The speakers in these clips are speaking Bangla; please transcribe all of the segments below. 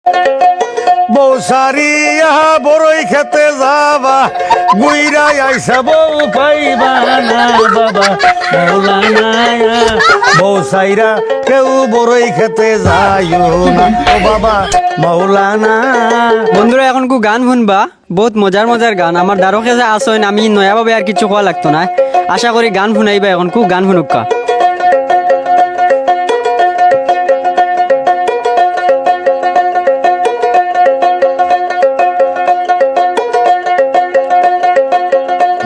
বউ সারিয়া বড়ই খেতে যাবা গুইরাই আইসা বউ পাইবা না বাবা মৌলানা বউ সাইরা কেউ বড়ই খেতে যাইও না ও বাবা মৌলানা। বন্ধুরা এখন কু গান শুনবা, বহুত মজার মজার গান। আমার দ্বারকে যে আসেন আমি নয়াভাবে আর কিছু কোয়া লাগতো না। আশা করি গান শুনাইবা, এখন কু গান শুনুকা।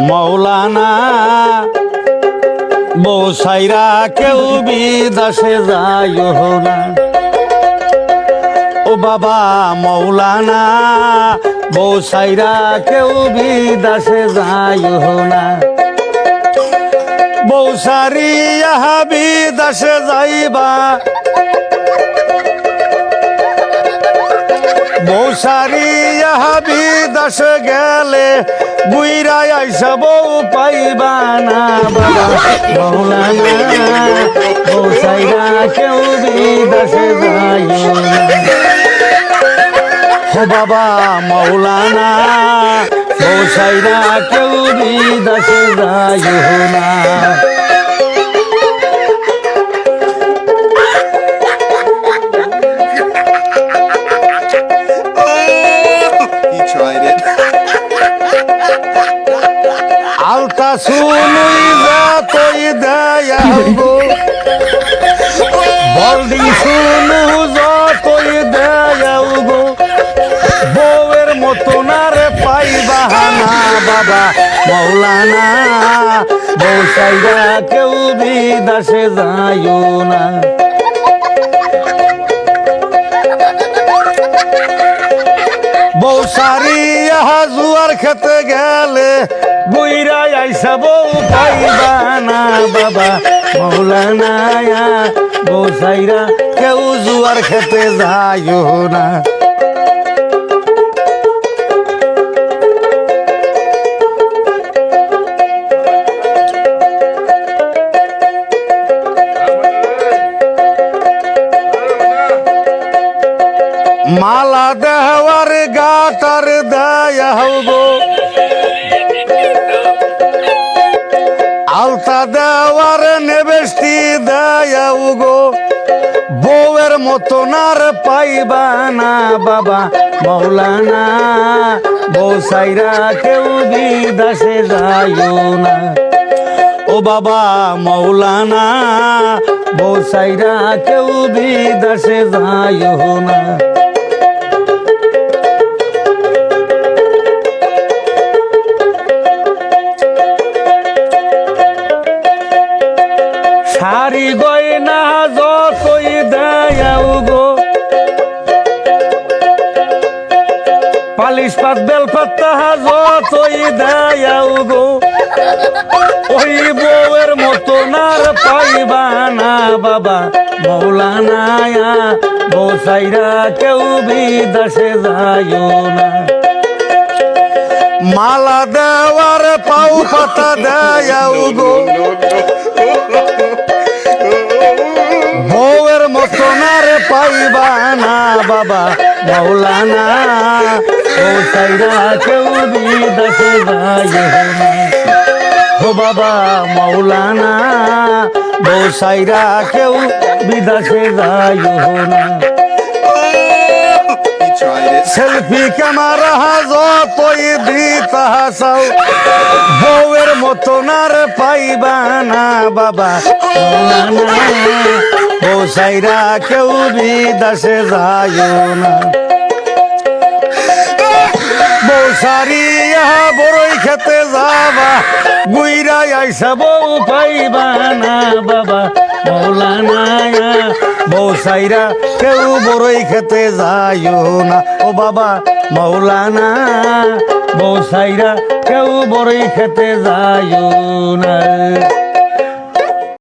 মৌলানা বউ সাইরা কেউ বিদেশে যাইও না ও বাবা মৌলানা বউ সাইরা কেউ বিদেশে যাইও না। বউ সারিয়া বিদেশে যাইবা বউ সারিয়া বিদেশে গেলে বুইরাই আইসা বউ পাইবা না বাবা মৌলানা বউ সাইরা কেউ বিদেশে যাইও না ও বাবা মৌলানা বউ সাইরা কেউ বিদেশে যাইও না। আলতা শুনুই যা তৈ দেয়া গো বলদি শুনু যতই দেয়া গো বউয়ের মতো না রে পাইবা না বাবা মৌলানা বউ সাইরা কেউ বিদেশে যাইও না। বউ সারিয়া জুয়ার খেতে গেলে বুইরাই আইসা বউ পাইবা না বাবা মৌলানা বউ সাইরা কেউ জুয়ার খেতে যাইও না। মালা দেওয়ার গাটার দেয়া গো আলতা দেওয়ার নেবেষ্টি দেয়া গো বউয়ের মতো নার পাইবা না বাবা মৌলানা বউ সাইরা কেউ বিদেশে যাইও না ও বাবা মৌলানা বউ সাইরা কেউ বিদেশে যাইও না। শাড়ি গয়না যতই দেয়াও গো পালিশ পাত বেল পাতা যতই দেয়াও গো ওই বউয়ের মতো নার পাইবা না বাবা মৌলানা বউ সাইরা কেউ বিদেশে যাইও না। মালা দেওয়ার পাউ পাতা দেয়াও গো বউয়ের মতো না রে পাইবা না বাবা মৌলানা বউ সাইরা কেউ বিদেশে যাইও না ও বাবা মৌলানা বউ সাইরা কেউ বিদেশে যাইও না। সেলফি ক্যামেরা যতই দিতা চাও বউয়ের মতো না রে পাইবা না বাবা মৌলানা বউ সাইরা কেউ বিদেশে যাইও না। বউ সারিয়া বড়ই খেতে যাবা গুইরাই আইসা বউ পাইবা না বাবা মৌলানা বউ সাইরা কেউ বড়ই খেতে যাইও না ও বাবা মৌলানা বউ সাইরা কেউ বড়ই খেতে যাইও না।